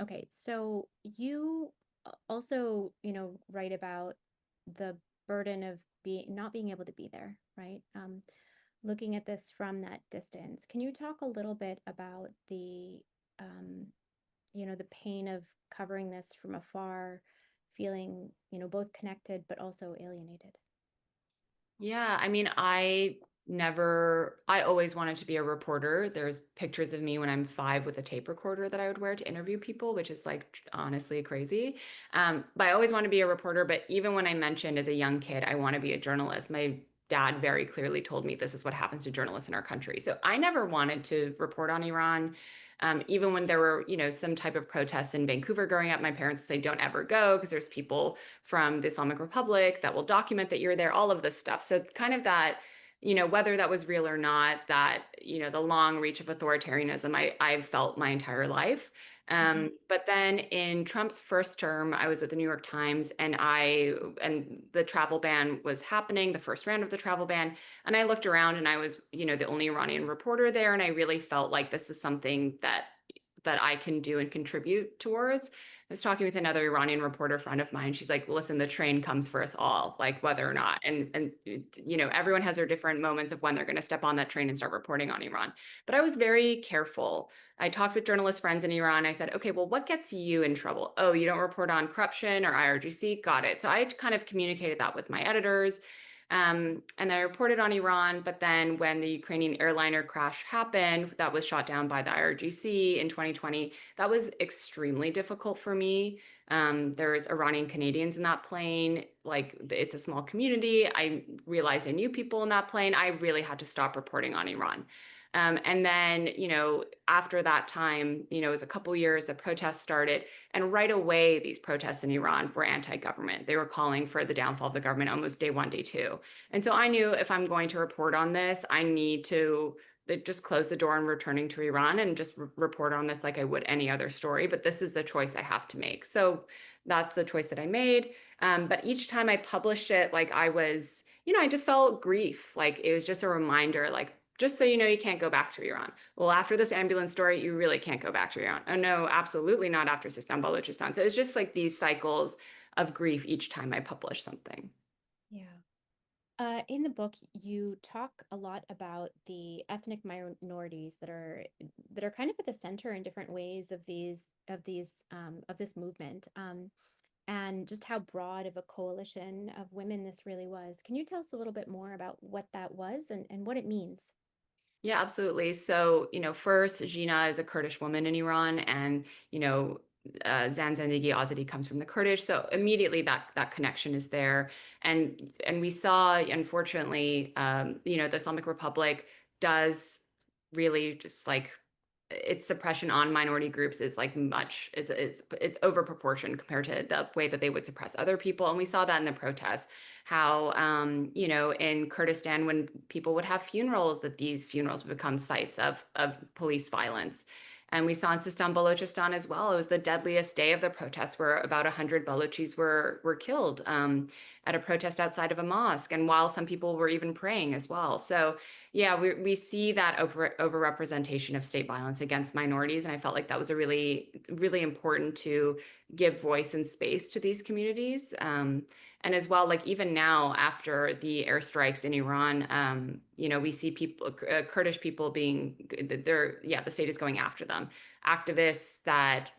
Okay, so you also, write about the burden of being not being able to be there, right? Looking at this from that distance. Can you talk a little bit about um, the pain of covering this from afar, feeling, both connected but also alienated? Yeah, I mean, I always wanted to be a reporter. There's pictures of me when I'm 5 with a tape recorder that I would wear to interview people, which is like honestly crazy. But I always wanted to be a reporter. But even when I mentioned as a young kid, I want to be a journalist, my dad very clearly told me this is what happens to journalists in our country. So I never wanted to report on Iran. Even when there were, some type of protests in Vancouver growing up, my parents would say, don't ever go because there's people from the Islamic Republic that will document that you're there, all of this stuff. So kind of that, whether that was real or not, that, the long reach of authoritarianism I've felt my entire life. Mhm. But then in Trump's first term, I was at the New York Times and the travel ban was happening, the first round of the travel ban. And I looked around and I was, the only Iranian reporter there. And I really felt like this is something that I can do and contribute towards. I was talking with another Iranian reporter friend of mine. She's like, "Listen, the train comes for us all, like whether or not." And everyone has their different moments of when they're going to step on that train and start reporting on Iran. But I was very careful. I talked with journalist friends in Iran. I said, "Okay, well, what gets you in trouble? Oh, you don't report on corruption or IRGC? Got it." So I kind of communicated that with my editors. And I reported on Iran, but then when the Ukrainian airliner crash happened, that was shot down by the IRGC in 2020, that was extremely difficult for me. There was Iranian Canadians in that plane. Like it's a small community. I realized I knew people in that plane. I really had to stop reporting on Iran. And then, after that time, it was a couple years, the protests started. And right away, these protests in Iran were anti-government. They were calling for the downfall of the government almost day one, day two. And so I knew if I'm going to report on this, I need to just close the door on returning to Iran and just report on this like I would any other story. But this is the choice I have to make. So that's the choice that I made. But each time I published it, like I was, I just felt grief. Like it was just a reminder, like, just so you know, you can't go back to Iran. Well, after this ambulance story, you really can't go back to Iran. Oh, no, absolutely not after Sistan Balochistan. So it's just like these cycles of grief each time I publish something. Yeah. In the book, you talk a lot about the ethnic minorities that are kind of at the center in different ways of this movement, and just how broad of a coalition of women this really was. Can you tell us a little bit more about what that was and what it means? Yeah, absolutely. So, first, Gina is a Kurdish woman in Iran, and Zan Zendegi Azadi comes from the Kurdish. So immediately that connection is there, and we saw, unfortunately, the Islamic Republic does really just like its suppression on minority groups is like much it's over proportion compared to the way that they would suppress other people. And we saw that in the protests, how in Kurdistan, when people would have funerals, that these funerals would become sites of police violence. And we saw in Sistan Balochistan as well. It was the deadliest day of the protests, where about 100 Balochis were killed at a protest outside of a mosque, and while some people were even praying as well. So yeah, we see that overrepresentation of state violence against minorities, and I felt like that was a really, really important to give voice and space to these communities. And as well, like even now after the airstrikes in Iran, we see people, Kurdish people being, the state is going after them. Activists that,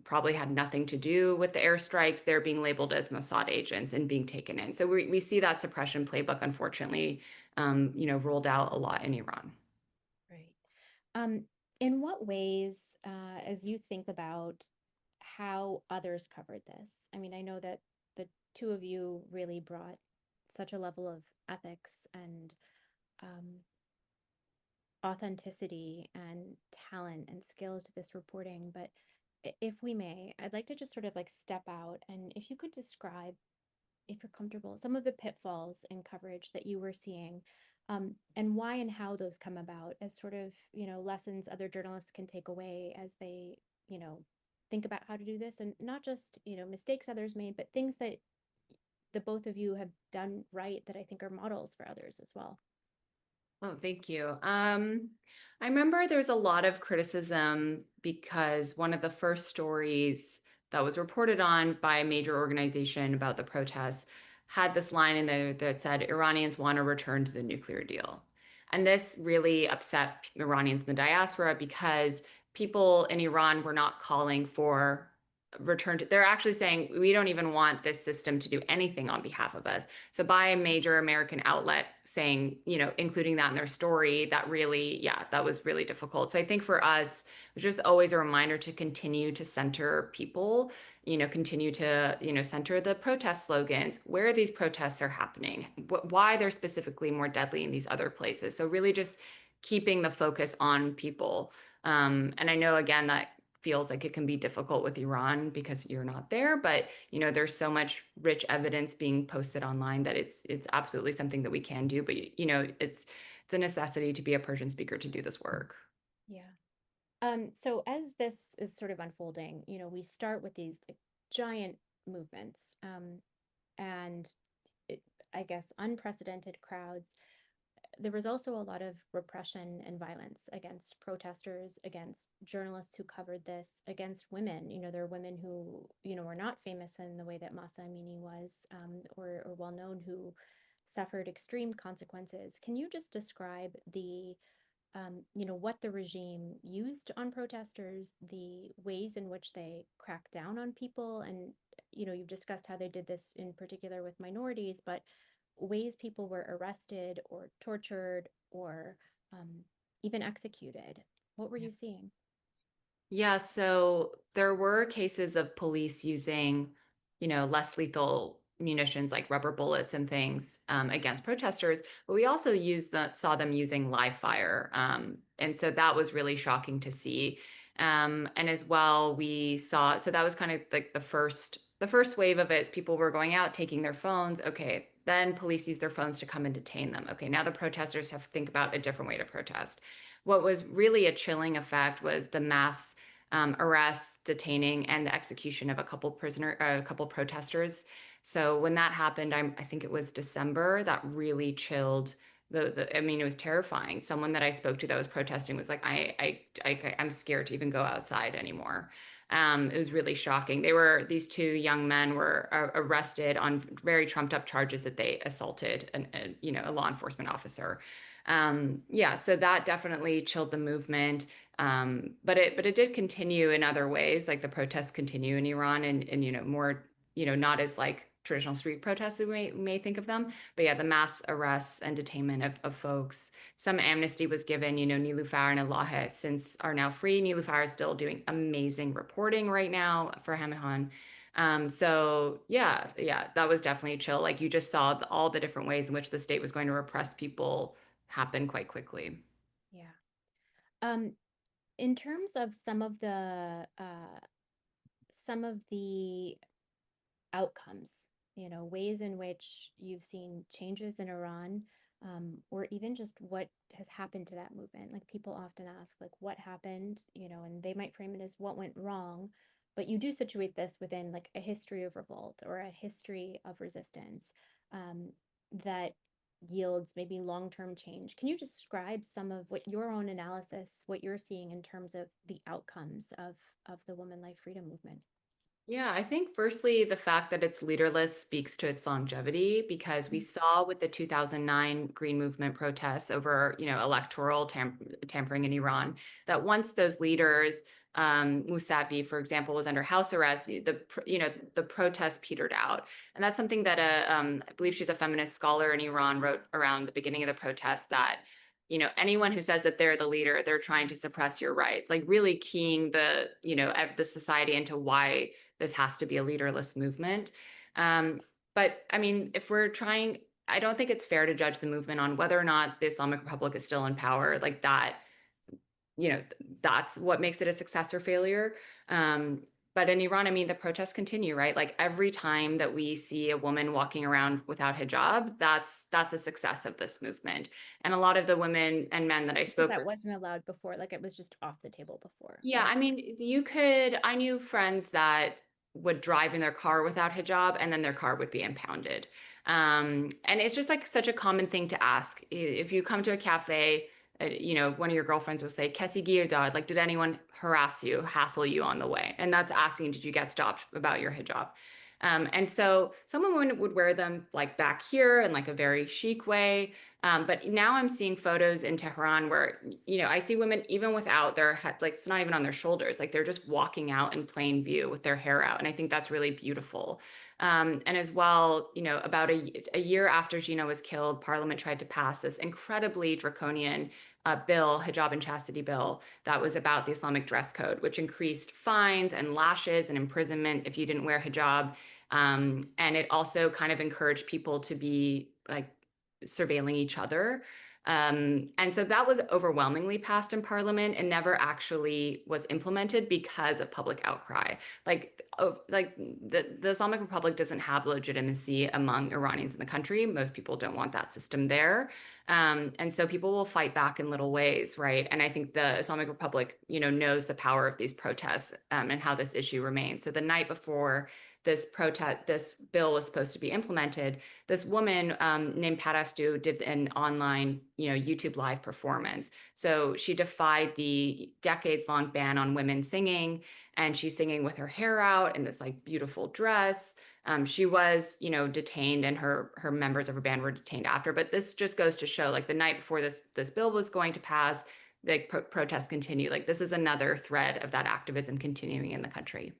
probably had nothing to do with the airstrikes, they're being labeled as Mossad agents and being taken in. So we see that suppression playbook, unfortunately, rolled out a lot in Iran. Right. Um, in what ways, as you think about how others covered this? I mean, I know that the two of you really brought such a level of ethics and um, authenticity and talent and skill to this reporting. But if we may, I'd like to just sort of like step out and if you could describe, if you're comfortable, some of the pitfalls in coverage that you were seeing, and why and how those come about as sort of, lessons other journalists can take away as they, you know, think about how to do this, and not just, mistakes others made, but things that the both of you have done right that I think are models for others as well. Oh, thank you. I remember there was a lot of criticism because one of the first stories that was reported on by a major organization about the protests had this line in there that said Iranians want to return to the nuclear deal. And this really upset Iranians in the diaspora because people in Iran were not calling for return to, they're actually saying we don't even want this system to do anything on behalf of us. So by a major American outlet saying, including that in their story, that really, yeah, that was really difficult. So I think for us, it was just always a reminder to continue to center people, continue to, center the protest slogans, where these protests are happening, why they're specifically more deadly in these other places. So really just keeping the focus on people. And I know again that feels like it can be difficult with Iran because you're not there, but there's so much rich evidence being posted online that it's absolutely something that we can do, but it's a necessity to be a Persian speaker to do this work. Yeah. So as this is sort of unfolding, we start with these like, giant movements, and it, I guess unprecedented crowds. There was also a lot of repression and violence against protesters, against journalists who covered this, against women. There are women who, were not famous in the way that Masa Amini was, or well known, who suffered extreme consequences. Can you just describe what the regime used on protesters, the ways in which they cracked down on people, and you've discussed how they did this in particular with minorities, but ways people were arrested or tortured or um, even executed. What were you seeing? Yeah, so there were cases of police using, less lethal munitions like rubber bullets and things against protesters, but we also saw them using live fire, and so that was really shocking to see. And as well, we saw so that was kind of like the first wave of it. Is people were going out taking their phones. Okay, then police used their phones to come and detain them. Okay, now the protesters have to think about a different way to protest. What was really a chilling effect was the mass arrests, detaining, and the execution of a couple protesters. So when that happened, I think it was December, that really chilled I mean, it was terrifying. Someone that I spoke to that was protesting was like, I'm scared to even go outside anymore. It was really shocking. These two young men were arrested on very trumped up charges that they assaulted a law enforcement officer. Yeah, so that definitely chilled the movement. But it did continue in other ways, like the protests continue in Iran and more, not as like traditional street protests that we may think of them. But yeah, the mass arrests and detainment of folks. Some amnesty was given, Nilüfer and Elahe since are now free. Nilüfer is still doing amazing reporting right now for Hemahan. So yeah, that was definitely chill. Like you just saw all the different ways in which the state was going to repress people happen quite quickly. Yeah. Um, in terms of some of the outcomes, ways in which you've seen changes in Iran, or even just what has happened to that movement. Like people often ask, like, what happened, and they might frame it as what went wrong, but you do situate this within like a history of revolt or a history of resistance, um, that yields maybe long-term change. Can you describe some of what your own analysis, what you're seeing in terms of the outcomes of the woman life freedom movement? Yeah, I think firstly, the fact that it's leaderless speaks to its longevity because we saw with the 2009 Green Movement protests over, electoral tampering in Iran, that once those leaders, Mousavi, for example, was under house arrest, the protest petered out. And that's something that I believe she's a feminist scholar in Iran wrote around the beginning of the protest that anyone who says that they're the leader, they're trying to suppress your rights, like really keying the society into why this has to be a leaderless movement. But I mean, if we're trying, I don't think it's fair to judge the movement on whether or not the Islamic Republic is still in power. Like that, you know, that's what makes it a success or failure. Um, but in Iran, I mean, the protests continue, right? Like every time that we see a woman walking around without hijab, that's a success of this movement. And a lot of the women and men that I Because spoke that with. wasn't allowed before, like it was just off the table before. Yeah, Right. I mean, I knew friends that would drive in their car without hijab and then their car would be impounded. And it's just like such a common thing to ask. If you come to a cafe, one of your girlfriends will say, Kesi girdad, like, did anyone harass you, hassle you on the way? And that's asking, did you get stopped about your hijab? And so some women would wear them like back here in like a very chic way. But now I'm seeing photos in Tehran where, I see women even without their head, like it's not even on their shoulders, like they're just walking out in plain view with their hair out. And I think that's really beautiful. And as well, about a year after Gina was killed, Parliament tried to pass this incredibly draconian bill, hijab and chastity bill, that was about the Islamic dress code, which increased fines and lashes and imprisonment if you didn't wear hijab. And it also kind of encouraged people to be like surveilling each other. And so that was overwhelmingly passed in parliament and never actually was implemented because of public outcry. Like the Islamic Republic doesn't have legitimacy among Iranians in the country. Most people don't want that system there. And so people will fight back in little ways, right? And I think the Islamic Republic, knows the power of these protests, and how this issue remains. So the night before this bill was supposed to be implemented, this woman named Parastu did an online, YouTube live performance. So she defied the decades-long ban on women singing, and she's singing with her hair out in this like beautiful dress. She was, detained, and her members of her band were detained after. But this just goes to show, like the night before this bill was going to pass, the protests continue. Like this is another thread of that activism continuing in the country.